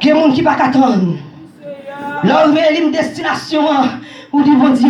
Il y a des gens qui ne peuvent pas attendre. Leur destination, ou dit bon Dieu,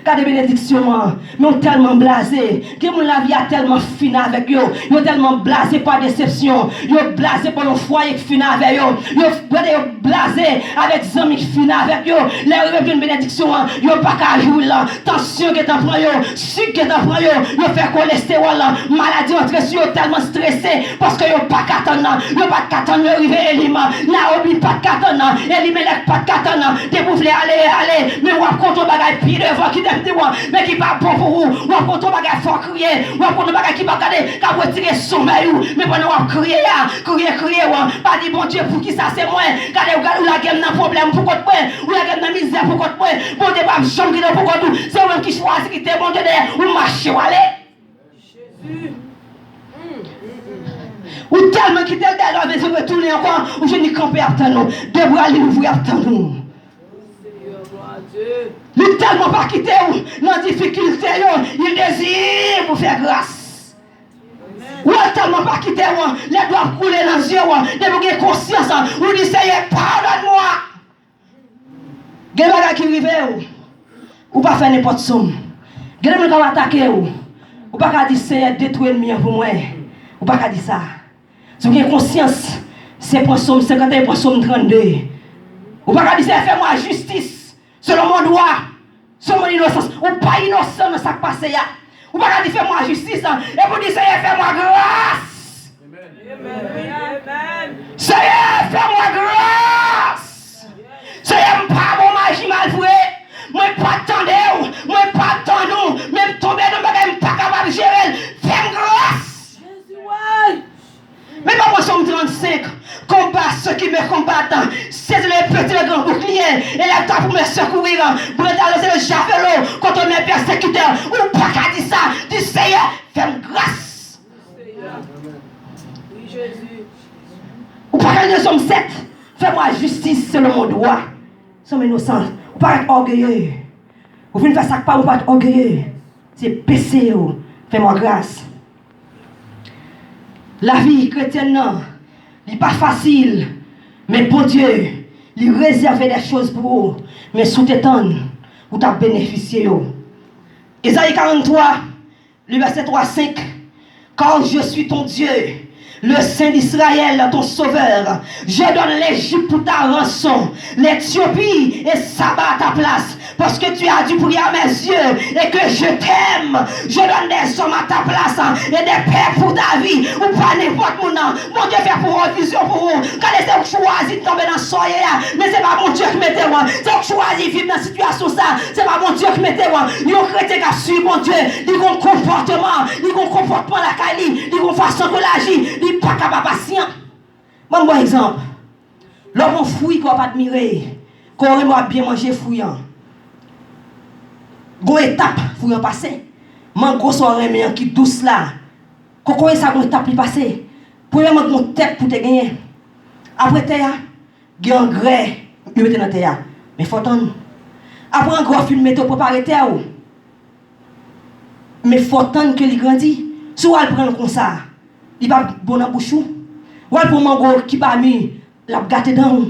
car des bénédictions, mais on tellement blasé, que mon la vie a tellement fini avec eux, ils ont tellement blasé par déception, ils ont blasé par le foyer qui finit avec eux, ils ont blasé avec les amis qui finissent avec eux, les revenus de bénédiction, ils n'ont pas qu'à jouer là, tension qui est en train de sucre qui est en train de faire cholestérol, maladie entre sur eux, tellement stressé, parce qu'ils n'ont pas qu'à attendre, ils n'ont pas qu'à attendre, arriver Elima, Naomi pas qu'à attendre, Elimelech pas qu'à attendre, de vous voulez aller, mais on va contre bagage pire devant qui t'aime mais qui pas bon pour vous, on va contre bagage fort crier, on va contre bagage qui va garder, qui va retirer sommeil, mais pendant on va crier, pas dire bon Dieu pour qui ça c'est moi, regardez ou la gamme n'a problème pour contre moi, ou la gamme n'a misère pour contre moi, bon Dieu pas jamais pour contre nous, c'est vous qui choisit qui t'aime bon Dieu derrière, ou marcher ou aller. Jésus. Ou tellement qui t'aime derrière, mais se retourner encore, ou je n'y camper après nous, de bras les ouvrir après nous. Il n'est tellement pas quitté dans la difficulté, il désire vous faire grâce. Ou il n'est tellement pas quitté, les doigts couler dans les yeux, de vous avoir conscience, vous dites Seigneur, pardonne-moi. Il y a des gens qui arrivent, ou pas faire n'importe somme. Il y a des gens qui attaquer, ou pas dire Seigneur, détruire le mien pour moi. Ou pas dire ça. Si vous avez conscience, c'est pour somme 51 pour somme 32. Ou pas dire Seigneur, fais-moi justice. Selon mon droit, selon mon innocence, ou pas innocent dans ce qui passe. Ou pas dire fais-moi justice, et vous dites Seigneur, fais-moi grâce. Amen. Seigneur, fais-moi grâce. Seigneur, pas mon magie mal fait. Moi, pas attendre, moi, pas attendre, même tomber dans ma gamme, pas capable de gérer. Fais-moi grâce. Mais pas moi, somme 35. Combat ceux qui me combattent. C'est le petit, le grand bouclier. Et la temps pour me secourir. Pour étaler le javelot contre mes persécuteurs. Ou pas qu'à dire ça. Du Seigneur, fais-moi grâce. Oui, Jésus. Ou pas qu'à dire somme 7. Fais-moi justice selon mon droit. Somme innocent. Ou pas être orgueilleux. Ou venez faire ça pas ou pas être orgueilleux. C'est péché. Fais-moi grâce. La vie chrétienne, non. Il n'est pas facile, mais bon Dieu, il réserve des choses pour vous, mais sous tes temps, vous t'as bénéficié. Isaïe 43, le verset 3-5. Car je suis ton Dieu, le Saint d'Israël, ton sauveur. Je donne l'Égypte pour ta rançon, l'Éthiopie et Saba à ta place. Parce que tu as du bruit à mes yeux et que je t'aime. Je donne des hommes à ta place et des pères pour ta vie. Ou pas n'importe mon nom. Mon Dieu fait pour une vision pour vous. Quand les gens choisissent de tomber dans ce soleil, mais c'est pas mon Dieu qui mettez moi. C'est eux qui choisissent de vivre dans cette situation ça. C'est pas mon Dieu qui mettez moi. Ils ont chrétien qui suit mon Dieu. Ils ont un comportement. Ils ont un comportement la Kali. Ils ont une façon de l'agir. Ils ne sont pas capables de patient. Bon exemple. L'homme fouille qu'on va pas admirer. Qu'on aurait bien manger fouillant. Gon étape pour y passer. Mango soirée qui douce là. Coco ça gon étape li passer. Premièrement gon tête pour te gagner. Après terre, il y a un engrais, il mettre dans terre. Mais faut attendre. Après un gros film météo préparer terre. Mais faut attendre que il grandit. Si on le prend comme ça, il va bon dans bouche. Ou pour mango qui pas mis, la gâté dans.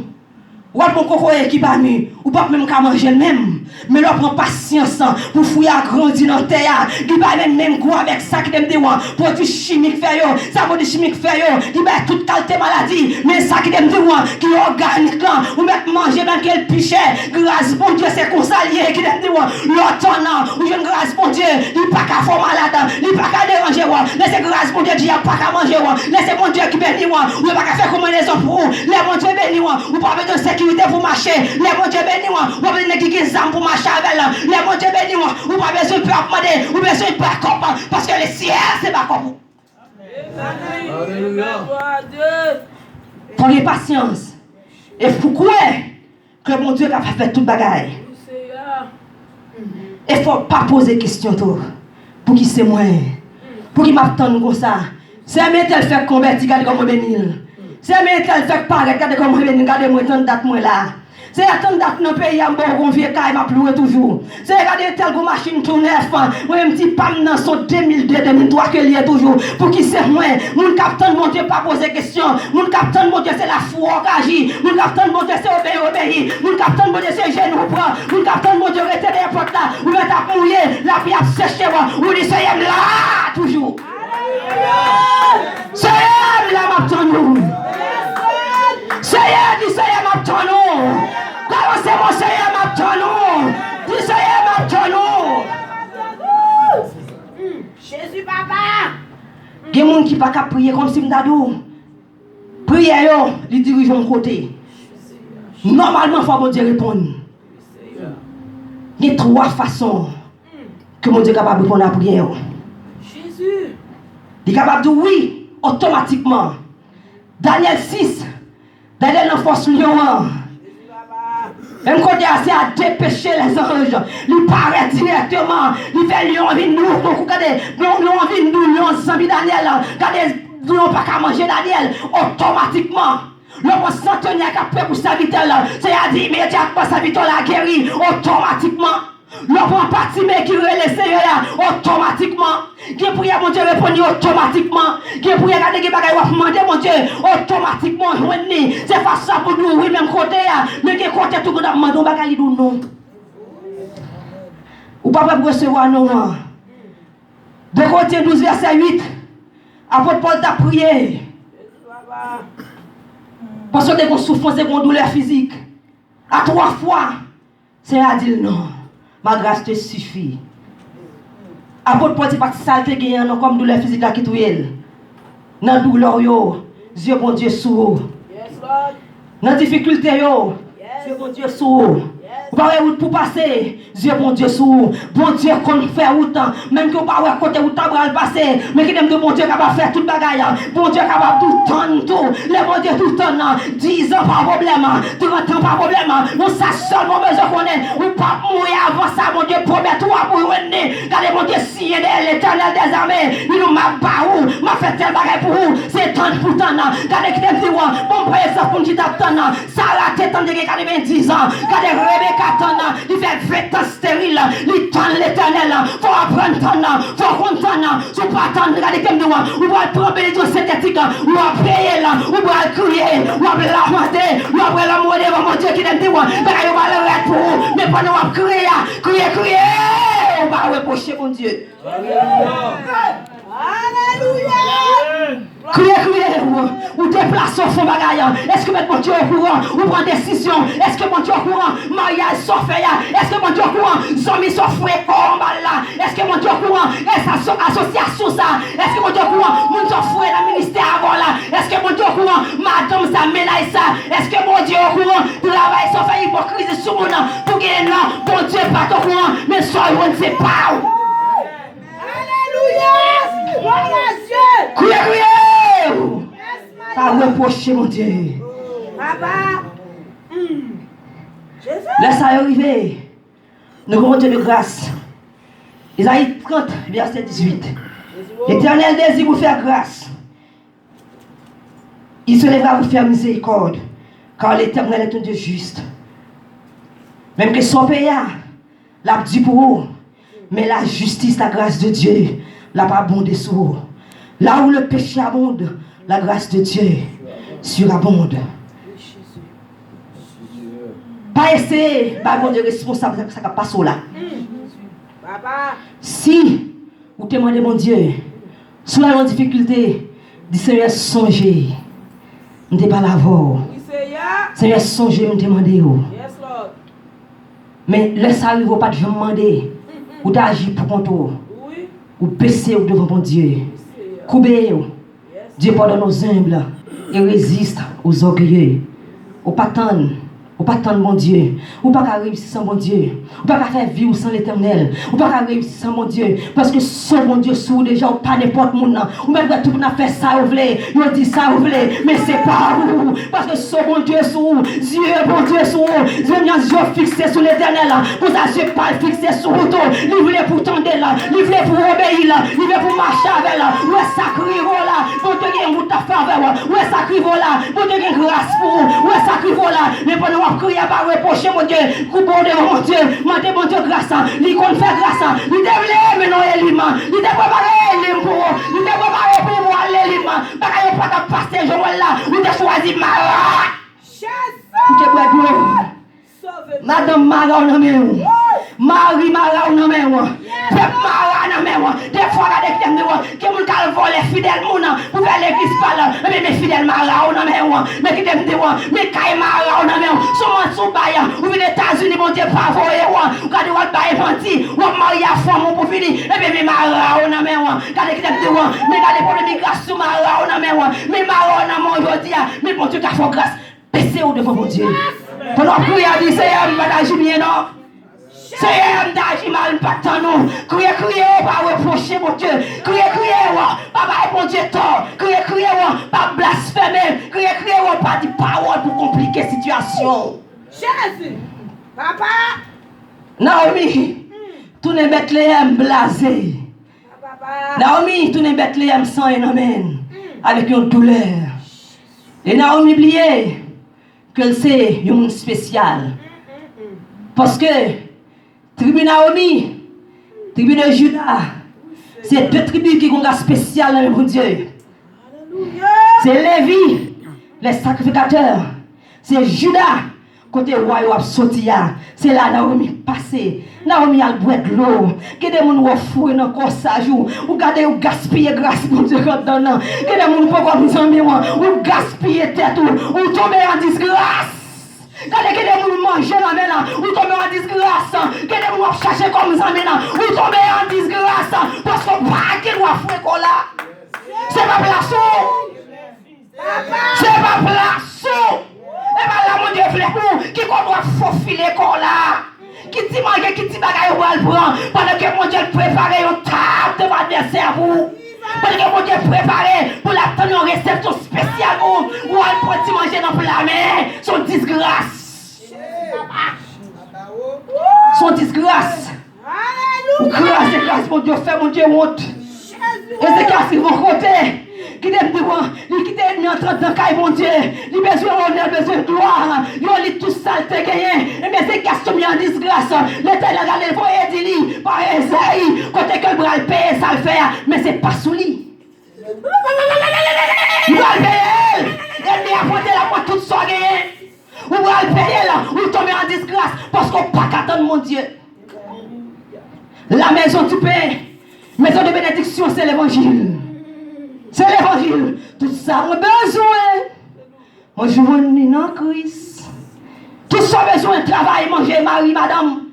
Ou pour coco qui pas mis, ou pas même qu'à manger même. Mais là prend patience pour fouiller à grandir dans terre. Il va même goût avec ça qui t'aime dire produit chimique fait yo, ça produit chimique fait yo, il va toute qualité maladie, mais ça qui t'aime dire qui organique là, ou mettre manger dans quel pichet, grâce bon Dieu c'est comme ça lié qui t'aime dire l'automne ou jeune grâce bon Dieu, il pas qu'à faire malade, il pas qu'à déranger laissez grâce bon Dieu il pas qu'à manger laissez bon Dieu qui bénit ou pas qu'à faire combinaison pour vous, les bon Dieu béni ou pas besoin de sécurité pour marcher, les bon Dieu béni ou pas besoin de qui zam pour marcher avec là, les bon Dieu béni ou pas besoin de demander, ou besoin de backup parce que le ciel c'est backup. Alléluia. Prenez patience. Et pourquoi que mon Dieu a fait toute bagaille? Il ne faut pas poser question tout. Pour qui c'est moi? Pour qui m'attend comme ça? C'est un tel fait convertir, regardez comment bénir. C'est un tel fait paraître, regardez comment bénir, regardez moi tant date moi là. C'est attendre date dans le pays, à bon vieux caille m'a ploué toujours. C'est regarder tel que machine tourne neuf, moi un petit pam dans son 2002 2003 que lié toujours pour qui c'est moi, mon capitaine mon Dieu pas poser question, mon capitaine mon Dieu c'est la foi qui agit, mon capitaine mon Dieu c'est obéir, mon capitaine mon Dieu c'est genou prend, mon capitaine mon Dieu rester des portes là, ou mettre à mouiller, la vie a séché ou dit c'est là toujours. C'est là m'attend nous. C'est dit c'est m'attend nous. Comment c'est mon Seigneur m'attend nous. Dis Seigneur m'attend nous. Jésus papa. Il y a des gens qui ne peuvent pas prier comme si m'dadou. Prière yo, ils dirigent mon côté. Normalement, il faut que Dieu réponde. Il y a 3 façons que mon Dieu est capable de répondre à la prière. Jésus. Il est capable de dire oui, automatiquement. Daniel 6, Daniel en force lion. Même quand il a assez à dépêcher les anges, il paraît directement, il fait lion envie de nous. Donc regardez, lion envie de nous, lion zombie Daniel. Regardez, lion pas qu'à manger Daniel, automatiquement. L'homme centenaire qui a fait pour sa vie, c'est à dire immédiatement sa vie la guéri, automatiquement. L'homme parti mais qui relève Seigneur automatiquement. Qui pour mon Dieu répondre automatiquement. Qui pour regarder qui bagaille ou demander mon Dieu automatiquement joindre. C'est pas ça pour nous oui même côté mais qui côté tout qu'on a demandé bagaille nous non. Ou pas pour recevoir non. De Corinthiens 12 verset 8. Apôtre Paul t'a prié. Parce que des souffrances, des douleurs physiques. À 3 fois, c'est à dire non. Ma grâce te suffit. Apôtre Paul dit pas que ça te gagne comme douleur physique là qui touye. Dans douleur yo, Dieu bon Dieu sous. Dans difficulté yo, Dieu bon Dieu sous. Vous parlez route pour passer, Dieu bon Dieu sous. Bon Dieu qu'on fait route, même que vous parlez côté où t'as le passer, mais qui aime de bon Dieu capable faire toute bagaille. Bon Dieu capable tout temps tout. Le bon Dieu tout temps 10 ans pas problème, 30 ans pas problème. On ça seulement besoin qu'on est. Ou pas mourir avant ça, mon Dieu promet toi pour venir. Regardez mon Dieu signé l'Éternel des armées. Il nous m'a baou, m'a fait tel bagaille pour vous. C'est temps pour temps. Regardez qui t'aime dire bon frère ça pour nous t'attendre. Ça la tête en 90 ans. Regardez Rebecca il fait 20 ans stérile, il tend l'Éternel, il faut apprendre ton faut comprendre, si vous ne pas attendre, regardez comme nous, vous allez prendre les choses synthétiques, vous allez payer, vous allez crier, vous allez lamenter, vous allez l'amour devant mon Dieu qui t'aime dire, vous allez le pour vous, mais pendant vous crier, on va reprocher mon Dieu. Alléluia. Criez, ou déplace au fond bagaille. Est-ce que mon Dieu est au courant? Ou prend décision? Est-ce que mon Dieu est au courant? Mariage soit fait. Est-ce que mon Dieu est au courant? Zombie soit fait combat là. Est-ce que mon Dieu est au courant? Est-ce association ça? Est-ce que mon Dieu est au courant? Mon Dieu fait la ministère avant là. Est-ce que mon Dieu est au courant? Madame ça mélange ça. Est-ce que mon Dieu est au courant? Travail soit fait hypocrisie sur mon nom. Pour gagner là, mon Dieu n'est pas au courant. Mais soyez on ne sait pas. Alléluia. Gloire à Dieu. Criez. Pas reprocher mon Dieu. Papa. Jésus. Laisse ça arriver. Nous avons Dieu de grâce. Isaïe 30, verset 18. L'Éternel désire vous faire grâce. Il se lèvera vous faire miséricorde. Car l'Éternel est un Dieu juste. Même que son pays l'a dit pour vous. Mais la justice, la grâce de Dieu, l'a pas abondé sur vous. Là où le péché abonde, la grâce de Dieu surabonde. Pas essayer, bon Dieu responsable, ça ne passe là. Papa. Si vous demandez mon Dieu, sous la difficulté, dis Seigneur, songez. Je ne pas la voir. Seigneur, songez, je demande. Yes, Lord. Mais laisse ça arriver, pas de demander. Ou d'agir pour ton tour. Oui. Ou baisser devant mon Dieu. Couper. Dieu pardonne aux humbles et résiste aux orgueilleux. Ou pas tendre. Ou pas tendre mon Dieu. Ou pas qu'à réussir sans mon Dieu. Ou pas qu'à faire vivre sans l'Éternel. Ou pas qu'à réussir sans mon Dieu. Parce que sans mon Dieu sous déjà ou pas n'importe monde. Ou même tout le monde a fait ça ou voulez. Ils dit ça ou voulez. Mais c'est pas où. Parce que sans mon Dieu sous. Dieu bon Dieu sous. Dieu fixé sur l'Éternel. Vous avez pas fixé sur vous. Il voulait pour tendre là. Il voulait pour obéir là. Il voulait pour marcher avec là. Où est sacré là. Vous te gagnez un bout de faveur. Où est sacré là. Vous te gagnez grâce pour vous. Où est sacré là. Mais pendant Pendant que il n'y a pas reproché, mon Dieu, coupe devant mon Dieu, mandez mon Dieu grâce, il compte faire grâce, il développe maintenant l'élément, il t'a préparé l'élément pour vous, il t'a préparé pour moi l'élément, parce qu'il n'y a pas de passer Joël là, il t'a choisi Mara. Madame Mara, on a mis Marie Mara, on a mis Pep Mara, on a mis des fois, que mon cal vole fidèle, pour faire l'église parle, mais mes fidèles Mara, on a mis mais qui t'aime dire, mais Kai Mara, on a mis souvent sous bail, ou les États-Unis, mon Dieu, pas voyer, ou quand on va bailler menti, ou marier à femme pour finir, et bien, Mara, on a mis quand qui t'aime dire, mais quand les problèmes migration, Mara, on a mis mais Mara, on a mis aujourd'hui, mais mon Dieu, t'as fait grâce, baissez au devant mon Dieu. Pendant que a dit, c'est un bagage bien, non? C'est un bagage mal, pas tant, non? Criez, pas reprocher, mon Dieu. Criez, pas mon Dieu tort. Criez, pas blasphémer. Criez, pas dire parole pour compliquer la situation. Jésus. Papa. Naomi, tout n'est Bethléem blasé. Papa. Naomi, tout n'est Bethléem sans un amen. Avec une douleur. Et Naomi oublié que c'est un monde spécial. Parce que tribu Naomi, tribu de Judas, c'est deux tribus qui ont un spécial dans le bon Dieu. C'est Lévi, les sacrificateurs. C'est Judas, côté roi qui a sorti. C'est là Naomi passé. Naomi a boire de l'eau. Que des gens ont foué dans le corps ça jour. Ou gardez ou gaspiller grâce pour Dieu quand donne. Que des gens pas comme des amis ou gaspiller tête ou tomber en disgrâce. Quand des gens mangent dans la main, ou tomber en disgrâce. Que des gens chercher comme des amis, ou tomber en disgrâce. Parce qu'on pas qu'il doit fouer comme là. C'est pas place. C'est pas place. Et bien là, mon Dieu, frère, qui doit faufiler comme là. Qui dit manger, qui dit bagaille ou elle prend. Pendant que mon Dieu prépare une table devant l'adversaire vous. Pendant que mon Dieu prépare pour l'attendre une réception spéciale vous. Ou elle prend manger dans la main. Son disgrâce. Son disgrâce. Ou grâce, mon Dieu, fait mon Dieu honte. Et c'est qu'à ce mon côté. Qui t'aime devant, qui t'aime mis en train de caille, mon Dieu. Il a besoin d'honneur, besoin de gloire. Il a tout ça, il gagné. Et mais c'est Gaston mis en disgrâce. L'éternel a regardé le foyer d'Ili, par Esaïe. Côté que le bras le paye, ça le fait. Mais c'est pas sous lui. Il va le payer. Il a apporté la moi toute son gagné. Ou va le payer là, ou tomber en disgrâce. Parce qu'on pas qu'attendre, mon Dieu. La maison du pain, maison de bénédiction, c'est l'évangile. C'est l'évangile. Tout ça, on a besoin. Moi, je veux dans Christ. Tout ça, besoin de travail, manger, mari, madame.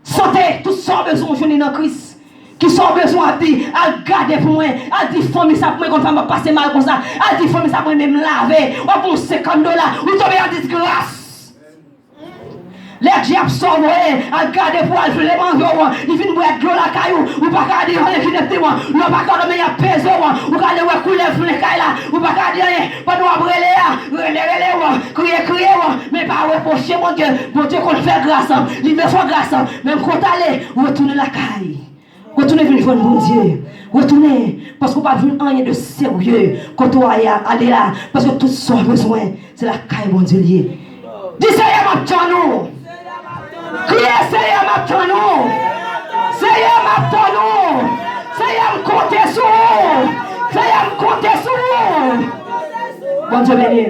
Santé, tout ça, besoin de dans Christ. Qui sont besoin de garder pour moi. À dire, famille, ça pour moi, quand femme passer mal comme ça. À dire, famille, ça pour moi, même laver. Ou pour $50, ou tomber en disgrâce. Les diables sont à garder pour aller les manger, ils viennent boire de l'eau la caillou, ou pas garder les filets de moi, ou pas garder les pesos, ou garder les couleurs sur les cailles là, ou pas garder rien, pas nous brûler, crier, mais pas reprocher mon Dieu qu'on fait grâce, il me fait grâce, même quand aller, retourner la caille. Retournez venir voir mon Dieu. Retournez. Parce qu'on n'a pas vu rien de sérieux. Quand on va aller là. Parce que tout ce qu'on a besoin, c'est la caille, mon Dieu. Dis Seigneur, m'attends-nous. Criez Seigneur, m'attends-nous. Seigneur, m'attends-nous. Seigneur, comptez sur vous. Seigneur, comptez sur vous. Bon Dieu béni.